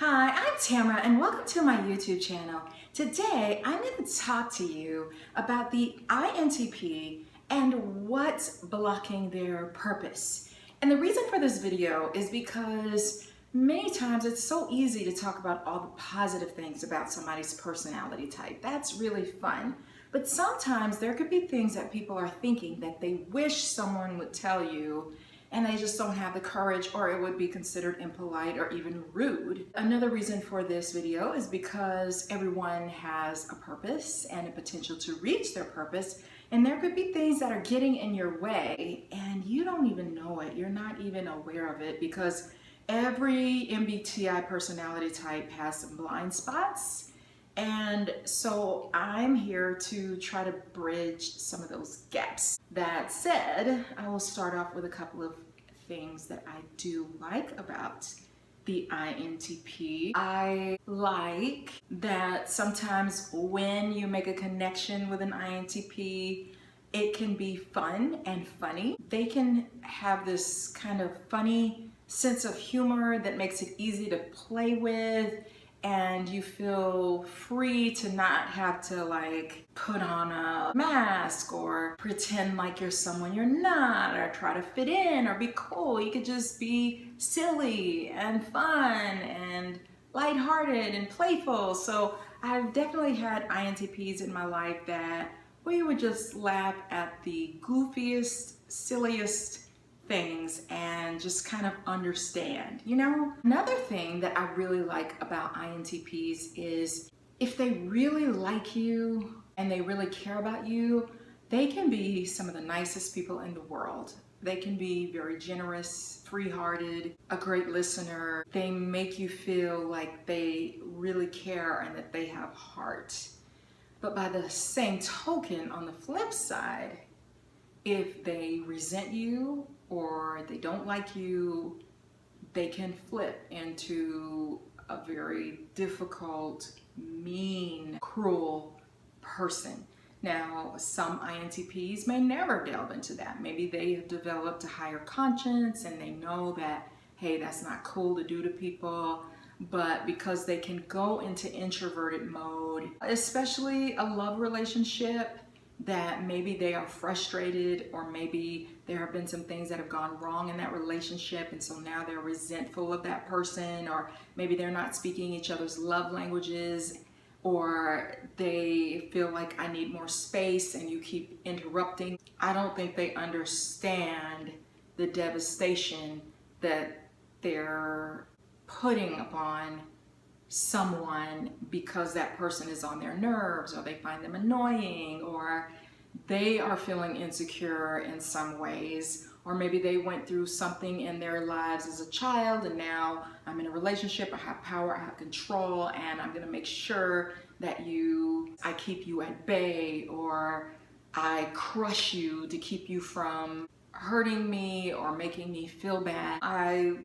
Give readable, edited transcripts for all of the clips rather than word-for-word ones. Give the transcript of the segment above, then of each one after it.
Hi, I'm Tamara and welcome to my YouTube channel. Today, I'm going to talk to you about the INTP and what's blocking their purpose. And the reason for this video is because many times it's so easy to talk about all the positive things about somebody's personality type. That's really fun. But sometimes there could be things that people are thinking that they wish someone would tell you, and they just don't have the courage, or it would be considered impolite or even rude. Another reason for this video is because everyone has a purpose and a potential to reach their purpose, and there could be things that are getting in your way and you don't even know it. You're not even aware of it because every MBTI personality type has some blind spots. And so I'm here to try to bridge some of those gaps. That said, I will start off with a couple of things that I do like about the INTP. I like that sometimes when you make a connection with an INTP, it can be fun and funny. They can have this kind of funny sense of humor that makes it easy to play with, and you feel free to not have to like put on a mask or pretend like you're someone you're not, or try to fit in or be cool. You could just be silly and fun and lighthearted and playful. So I've definitely had INTPs in my life that we would just laugh at the goofiest, silliest things and just kind of understand, you know? Another thing that I really like about INTPs is if they really like you and they really care about you, they can be some of the nicest people in the world. They can be very generous, free-hearted, a great listener. They make you feel like they really care and that they have heart. But by the same token, on the flip side, if they resent you or they don't like you, they can flip into a very difficult, mean, cruel person. Now, some INTPs may never delve into that. Maybe they have developed a higher conscience and they know that, hey, that's not cool to do to people. But because they can go into introverted mode, especially a love relationship, that maybe they are frustrated, or maybe there have been some things that have gone wrong in that relationship, and so now they're resentful of that person, or maybe they're not speaking each other's love languages, or they feel like I need more space and you keep interrupting. I don't think they understand the devastation that they're putting upon someone because that person is on their nerves, or they find them annoying, or they are feeling insecure in some ways, or maybe they went through something in their lives as a child and now I'm in a relationship, I have power, I have control, and I'm gonna make sure that I keep you at bay, or I crush you to keep you from hurting me or making me feel bad. I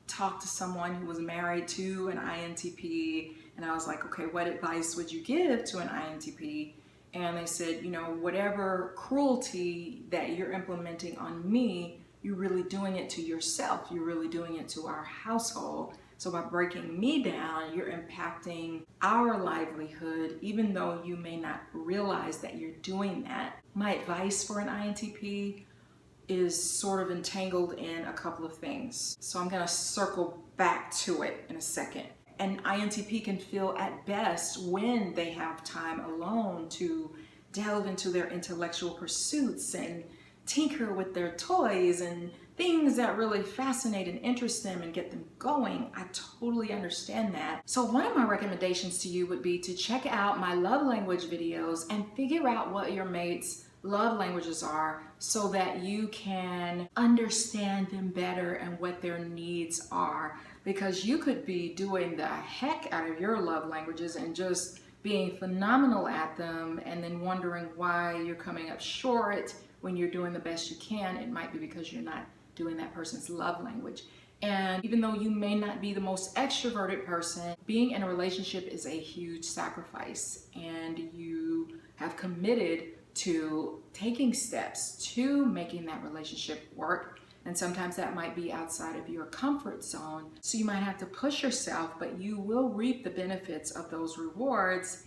talked to someone who was married to an INTP, and I was like, okay, what advice would you give to an INTP? And they said, you know, whatever cruelty that you're implementing on me, you're really doing it to yourself. You're really doing it to our household. So by breaking me down, you're impacting our livelihood, even though you may not realize that you're doing that. My advice for an INTP is sort of entangled in a couple of things. So I'm gonna circle back to it in a second. An INTP can feel at best when they have time alone to delve into their intellectual pursuits and tinker with their toys and things that really fascinate and interest them and get them going. I totally understand that. So one of my recommendations to you would be to check out my love language videos and figure out what your mate's love languages are, so that you can understand them better and what their needs are. Because you could be doing the heck out of your love languages and just being phenomenal at them, and then wondering why you're coming up short when you're doing the best you can. It might be because you're not doing that person's love language. And even though you may not be the most extroverted person, being in a relationship is a huge sacrifice, and you have committed to taking steps to making that relationship work. And sometimes that might be outside of your comfort zone. So you might have to push yourself, but you will reap the benefits of those rewards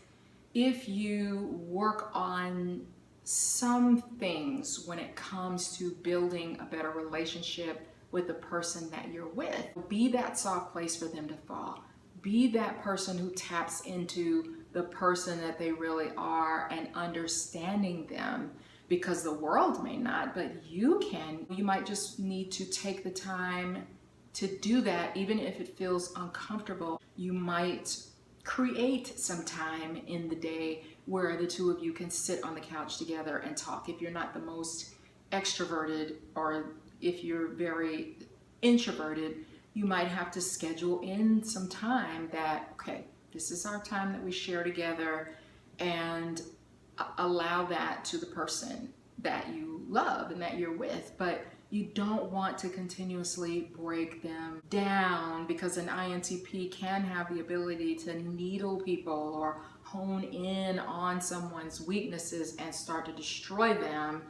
if you work on some things when it comes to building a better relationship with the person that you're with. Be that soft place for them to fall. Be that person who taps into the person that they really are and understanding them, because the world may not, but you can. You might just need to take the time to do that, even if it feels uncomfortable. You might create some time in the day where the two of you can sit on the couch together and talk. If you're not the most extroverted, or if you're very introverted, you might have to schedule in some time that, okay, this is our time that we share together, and allow that to the person that you love and that you're with. But you don't want to continuously break them down, because an INTP can have the ability to needle people or hone in on someone's weaknesses and start to destroy them.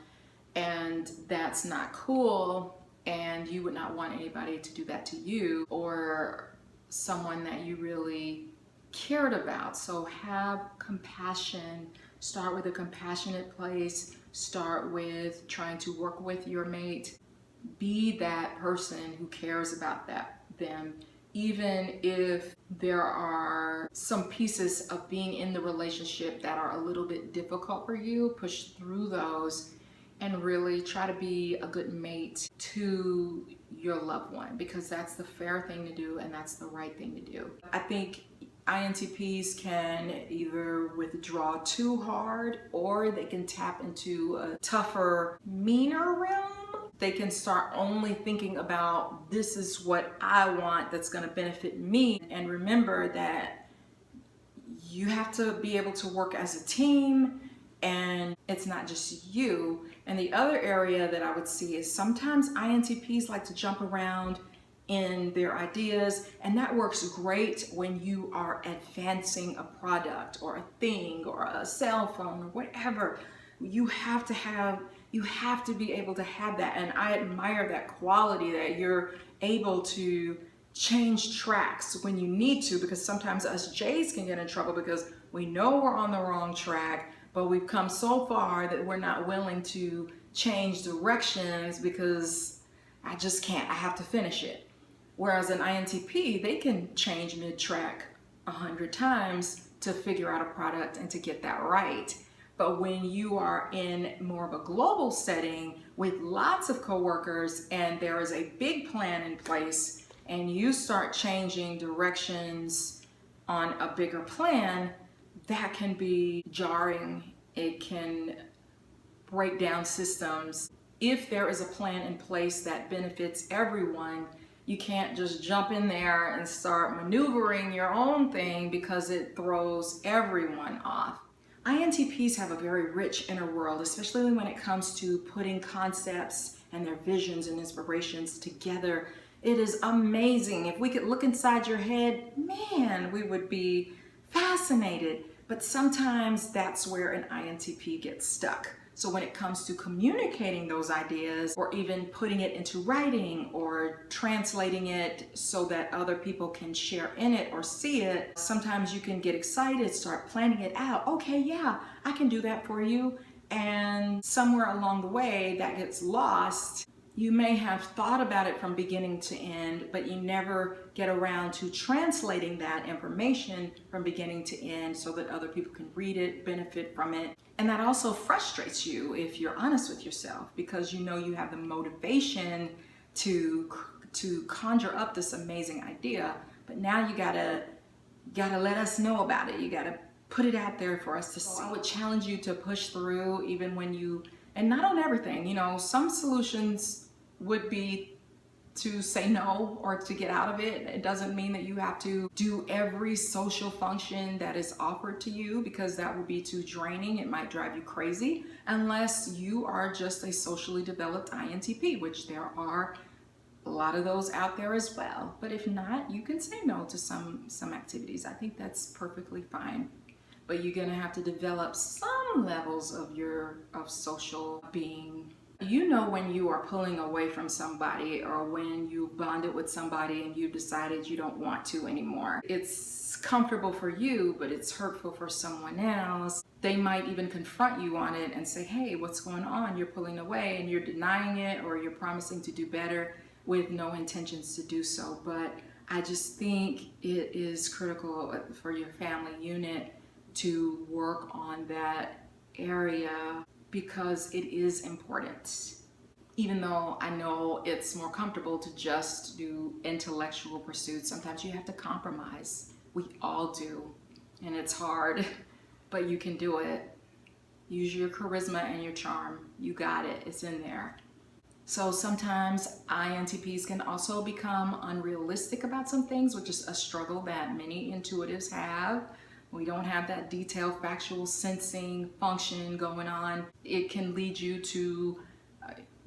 And that's not cool. And you would not want anybody to do that to you or someone that you really cared about. So have compassion. Start with a compassionate place. Start with trying to work with your mate. Be that person who cares about them, even if there are some pieces of being in the relationship that are a little bit difficult for you. Push through those and really try to be a good mate to your loved one, because that's the fair thing to do and that's the right thing to do. I think INTPs can either withdraw too hard, or they can tap into a tougher, meaner realm. They can start only thinking about, this is what I want that's going to benefit me. And remember that you have to be able to work as a team, and it's not just you. And the other area that I would see is sometimes INTPs like to jump around in their ideas, and that works great when you are advancing a product or a thing or a cell phone or whatever. You have to be able to have that, and I admire that quality, that you're able to change tracks when you need to, because sometimes us J's can get in trouble because we know we're on the wrong track, but we've come so far that we're not willing to change directions because I just can't, I have to finish it. Whereas an INTP, they can change mid-track 100 times to figure out a product and to get that right. But when you are in more of a global setting with lots of coworkers and there is a big plan in place, and you start changing directions on a bigger plan, that can be jarring. It can break down systems. If there is a plan in place that benefits everyone, you can't just jump in there and start maneuvering your own thing, because it throws everyone off. INTPs have a very rich inner world, especially when it comes to putting concepts and their visions and inspirations together. It is amazing. If we could look inside your head, man, we would be fascinated. But sometimes that's where an INTP gets stuck. So when it comes to communicating those ideas, or even putting it into writing or translating it so that other people can share in it or see it, sometimes you can get excited, start planning it out. Okay, yeah, I can do that for you. And somewhere along the way that gets lost. You may have thought about it from beginning to end, but you never get around to translating that information from beginning to end so that other people can read it, benefit from it. And that also frustrates you if you're honest with yourself, because you know you have the motivation to conjure up this amazing idea, but now you gotta let us know about it. You gotta put it out there for us to see. I would challenge you to push through, even when you, and not on everything, you know, some solutions would be to say no or to get out of it. It doesn't mean that you have to do every social function that is offered to you, because that would be too draining. It might drive you crazy, unless you are just a socially developed INTP, which there are a lot of those out there as well. But if not, you can say no to some activities. I think that's perfectly fine. But you're gonna have to develop some levels of social being. you know when you are pulling away from somebody, or when you bonded with somebody and you decided you don't want to anymore. It's comfortable for you, but it's hurtful for someone else. They might even confront you on it and say, hey, what's going on? You're pulling away, and you're denying it, or you're promising to do better with no intentions to do so. But I just think it is critical for your family unit to work on that area, because it is important. Even though I know it's more comfortable to just do intellectual pursuits, sometimes you have to compromise. We all do, and it's hard, but you can do it. Use your charisma and your charm. You got it, it's in there. So sometimes INTPs can also become unrealistic about some things, which is a struggle that many intuitives have. We don't have that detailed factual sensing function going on. It can lead you to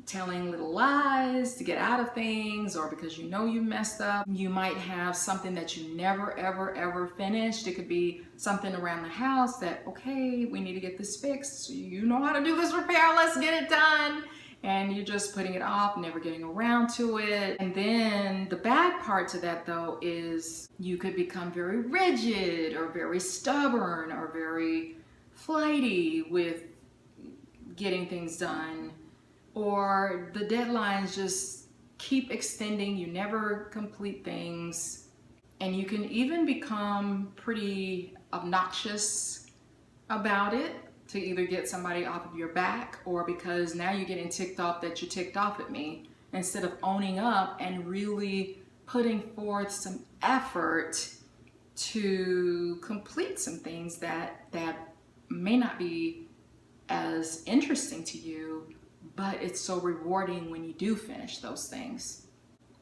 telling little lies to get out of things, or because you know you messed up. You might have something that you never ever finished. It could be something around the house that, okay, we need to get this fixed. You know how to do this repair, let's get it done. And you're just putting it off, never getting around to it. And then the bad part to that, though, is you could become very rigid or very stubborn or very flighty with getting things done, or the deadlines just keep extending. You never complete things, and you can even become pretty obnoxious about it, to either get somebody off of your back, or because now you're getting ticked off that you ticked off at me, instead of owning up and really putting forth some effort to complete some things that may not be as interesting to you, but it's so rewarding when you do finish those things.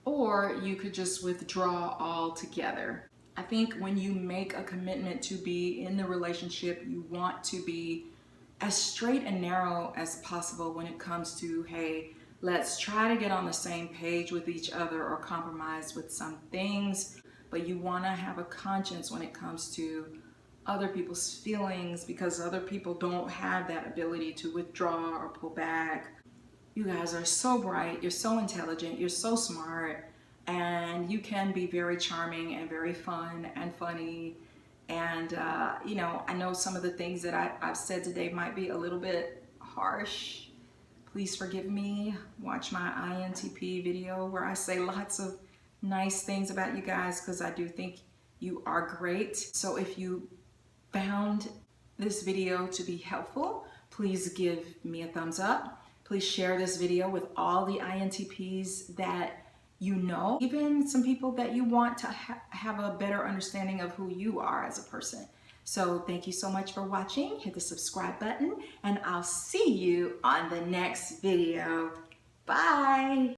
Or you could just withdraw altogether. I think when you make a commitment to be in the relationship, you want to be as straight and narrow as possible when it comes to, hey, let's try to get on the same page with each other or compromise with some things. But you want to have a conscience when it comes to other people's feelings, because other people don't have that ability to withdraw or pull back. You guys are so bright, you're so intelligent, you're so smart, and you can be very charming and very fun and funny. And you know, I know some of the things that I've said today might be a little bit harsh. Please forgive me. Watch my INTP video where I say lots of nice things about you guys, because I do think you are great. So if you found this video to be helpful, please give me a thumbs up. Please share this video with all the INTPs that you know, even some people that you want to have a better understanding of who you are as a person. So thank you so much for watching. Hit the subscribe button, and I'll see you on the next video. Bye.